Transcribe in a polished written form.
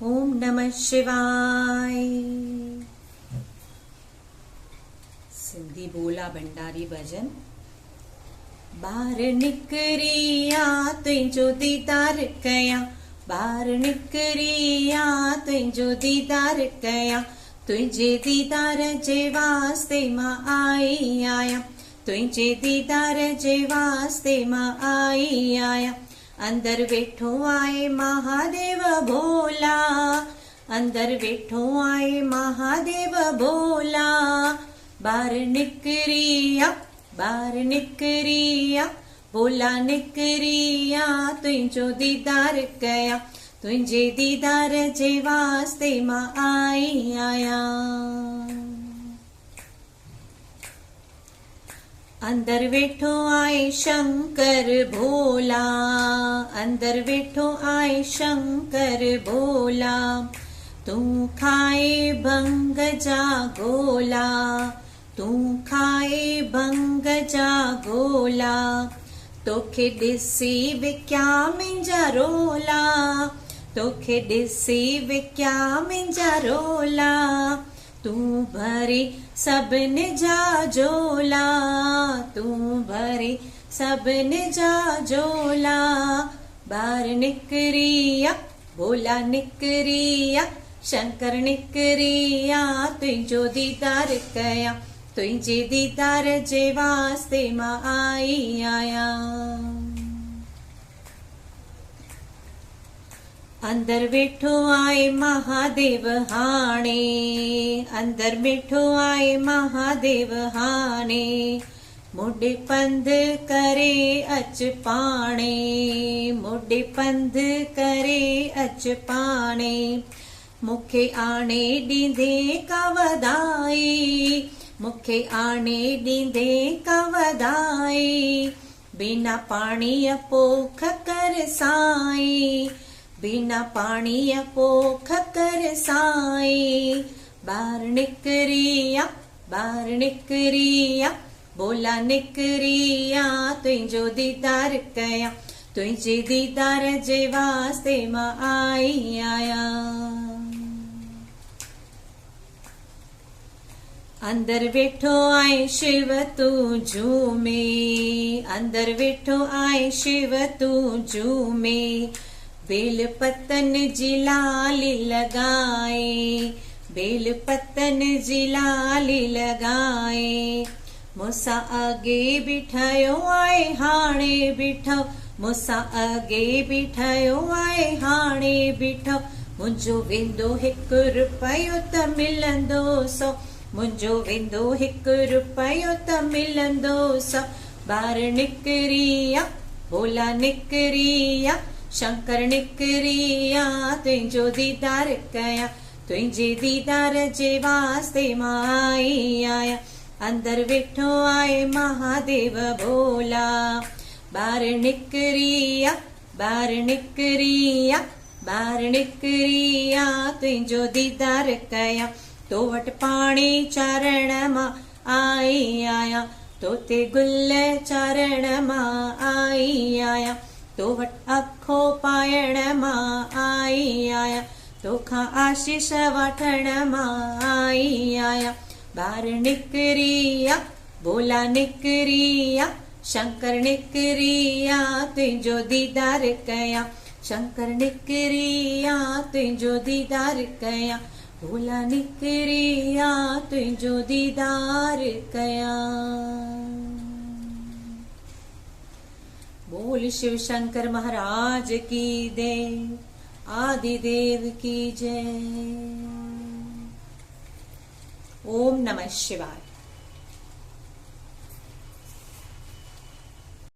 ओम नमः शिवाय। सिंधी बोला भंडारी भजन। बार निकरिया तुंहिंजो दीदार कयां, बार निकरिया तुंहिंजो दीदार कयां, तुंहिंजे दीदार जे वास्ते मां आई आहियां, तुंहिंजे दीदार जे वास्ते मां आई आहियां। अंदर वेठो आहे महादेव भोला, अंदर वेठो आहे महादेव भोला। बार निकरिया, बार निकरिया, भोला निकरिया तुंहिंजो दीदार कयां, तुंहिंजे दीदार जे वास्ते मां आई आहियां। अंदर वेठो आहे शंकर भोला, अंदर वेठो आहे शंकर भोला। तूं खाए भंग जा गोला, तूं खाए भंग जा गोला। तोखे ॾिसी विकिया मुंहिंजा रोला, तोखे ॾिसी विकिया मुंहिंजा रोला। तूं भरी सभिनी जा झोला, तूं भरी सभिनी जा झोला। बार निकरिया, भोला निकरिया, शंकर निकरिया तुंहिंजो दीदार कयां, तुंहिंजे दीदार जे वास्ते मां आई आहियां। अंदर वेठो आहे महादेव हाणे, अंदर वेठो आहे महादेव हाणे। मुॾे पंध करे अच पाणे, मुॾे पंध करे अच पाणे। मूंखे आणे ॾींदे का वधाई, मूंखे आणे ॾींदे का वधाई। बिना पाणीअ पोख कर साईं, बिना पाणीअ पोख कर साईं। बार निकरिया, बार निकरिया, भोला निकरिया तुंहिंजो दीदार कयां, तुंहिंजे दीदार जे वास्ते मां आई आहियां। अंदर वेठो आहे शिव तूं झूमे, अंदर वेठो आहे शिव तूं झूमे। बेल पतन जी लाली लगाए, बेल पतन जी लाली लगाए। मूंसां अॻे बि ठहियो आहे हाणे बि ठहो, मूंसां अॻे बि ठहियो आहे हाणे बि ठहो। मुंहिंजो वेंदो 1 रुपयो त मिलंदो 100, मुंहिंजो वेंदो 1 रुपयो त मिलंदो 100। बार निकरिया, भोला निकरिया, शंकर निकरिया तुंहिंजो दीदार कयां, तुंहिंजे दीदार जे वास्ते मां आई आहियां। अंदर वेठो आहे महादेव भोला। बार निकरिया, बार निकरिया, बार निकरिया तुंहिंजो दीदार कयां, तो वटि पाणी चारण मां आई आहियां, तो ते गुल चारण मां आई आहियां। तो वटि अखो पाइण मां आई आहियां, तोखां आशीष वठण मां आई आहियां। बार निकरिया, भोला निकरिया, शंकर निकरिया तुंहिंजो दीदार कयां, शंकर निकरिया तुंहिंजो दीदार कयां, भोला निकरिया तुंहिंजो दीदार कयां। बोल शिव शंकर महाराज की जय, आदिदेव की जय। ओम नमः शिवाय।